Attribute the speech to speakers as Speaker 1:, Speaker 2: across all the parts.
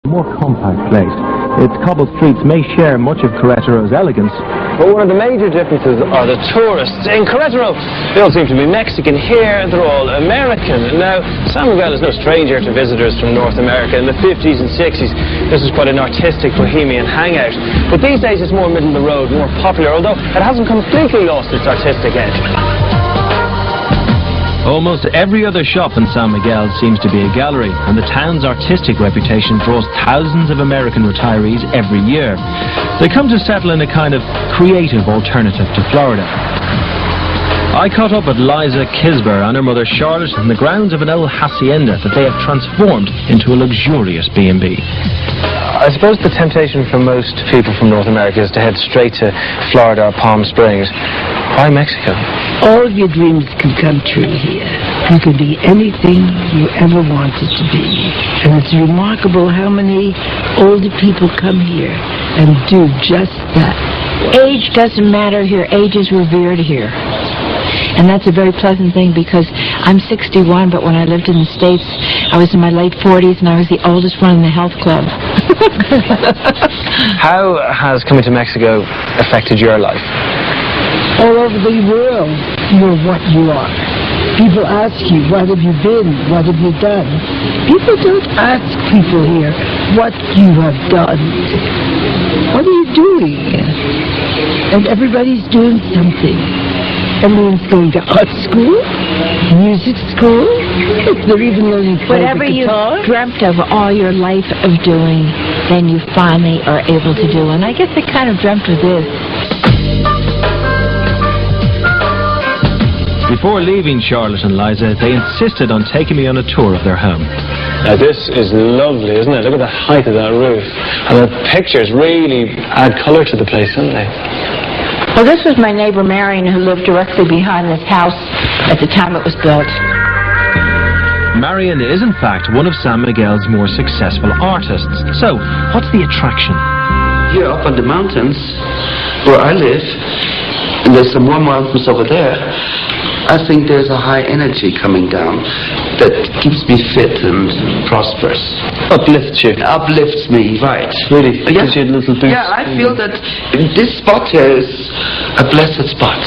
Speaker 1: more compact place. Its cobbled streets may share much of Querétaro's elegance,
Speaker 2: but one of the major differences are the tourists. In Querétaro, they all seem to be Mexican. Here, they're all American. Now, San Miguel is no stranger to visitors from North America. In the 50s and 60s, this was quite an artistic bohemian hangout. But these days, it's more middle of the road, more popular, although it hasn't completely lost its artistic edge.
Speaker 1: almost every other shop in San Miguel seems to be a gallery, and the town's artistic reputation draws thousands of American retirees every year. They come to settle in a kind of creative alternative to Florida. I caught up with Liza Kisber and her mother Charlotte on the grounds of an old hacienda that they have transformed into a luxurious B&B.
Speaker 2: I suppose the temptation for most people from North America is to head straight to Florida or Palm Springs. Why Mexico?
Speaker 3: All of your dreams can come true here. You can be anything you ever wanted to be. And it's remarkable how many older people come here and do just that.
Speaker 4: Age doesn't matter here. Age is revered here. And that's a very pleasant thing, because I'm 61, but when I lived in the States, I was in my late 40s, and I was the oldest one in the health club.
Speaker 2: How has coming to Mexico affected your life?
Speaker 3: All over the world, you're what you are. People ask you, what have you been? What have you done? People don't ask people here what you have done. What are you doing? And everybody's doing something. Everyone's going to art school, music school. They're even learning to play the guitar.
Speaker 4: Whatever you dreamt of all your life of doing, then you finally are able to do. And I guess I kind of dreamt of this.
Speaker 1: Before leaving Charlotte and Liza, they insisted on taking me on a tour of their home.
Speaker 2: Now this is lovely, isn't it? Look at the height of that roof. And the pictures really add colour to the place, don't they?
Speaker 4: Well, this was my neighbor Marion, who lived directly behind this house at the time it was built.
Speaker 1: Marion is in fact one of San Miguel's more successful artists. So, what's the attraction?
Speaker 5: Here up on the mountains where I live, and there's some more mountains over there, I think there's a high energy coming down that keeps me fit and prosperous.
Speaker 2: Uplifts you.
Speaker 5: Uplifts me, right.
Speaker 2: Really? It gives you a little boost.
Speaker 5: Yeah, I feel that this spot here is a blessed spot.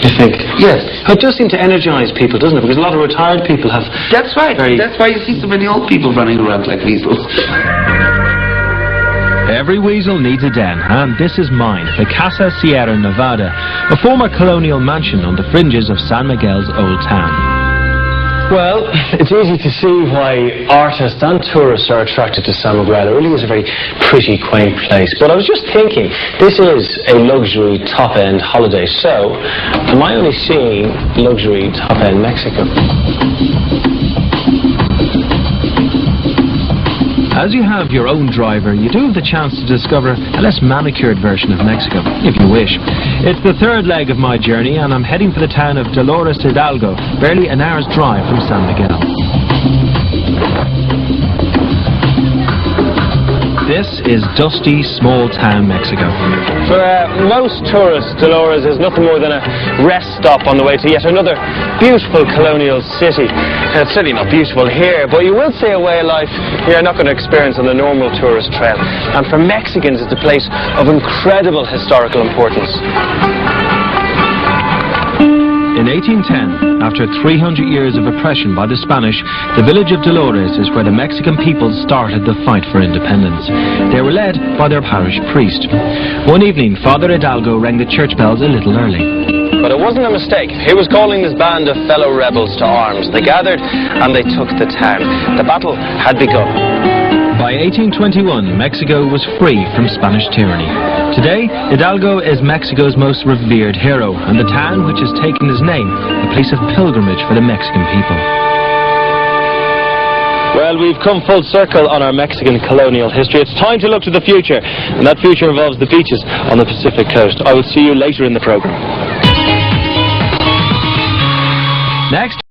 Speaker 2: You think?
Speaker 5: Yes.
Speaker 2: It does seem to energise people, doesn't it? Because a lot of retired people have...
Speaker 5: That's right. That's why you see so many old people running around like weasels.
Speaker 1: Every weasel needs a den, and this is mine, the Casa Sierra Nevada, a former colonial mansion on the fringes of San Miguel's old town.
Speaker 2: Well, it's easy to see why artists and tourists are attracted to San Miguel. It really is a very pretty, quaint place. But I was just thinking, this is a luxury top-end holiday, so am I only seeing luxury top-end Mexico?
Speaker 1: As you have your own driver, you do have the chance to discover a less manicured version of Mexico, if you wish. It's the third leg of my journey, and I'm heading for the town of Dolores Hidalgo, barely an hour's drive from San Miguel. This is dusty, small-town Mexico.
Speaker 2: For most tourists, Dolores is nothing more than a rest stop on the way to yet another beautiful colonial city. And it's certainly not beautiful here, but you will see a way of life you're not going to experience on the normal tourist trail. And for Mexicans, it's a place of incredible historical importance.
Speaker 1: In 1810, after 300 years of oppression by the Spanish, the village of Dolores is where the Mexican people started the fight for independence. They were led by their parish priest. One evening, Father Hidalgo rang the church bells a little early.
Speaker 2: But it wasn't a mistake. He was calling this band of fellow rebels to arms. They gathered and they took the town. The battle had begun.
Speaker 1: By 1821, Mexico was free from Spanish tyranny. Today, Hidalgo is Mexico's most revered hero, and the town which has taken his name, a place of pilgrimage for the Mexican people.
Speaker 2: Well, we've come full circle on our Mexican colonial history. It's time to look to the future, and that future involves the beaches on the Pacific coast. I will see you later in the program.
Speaker 1: Next,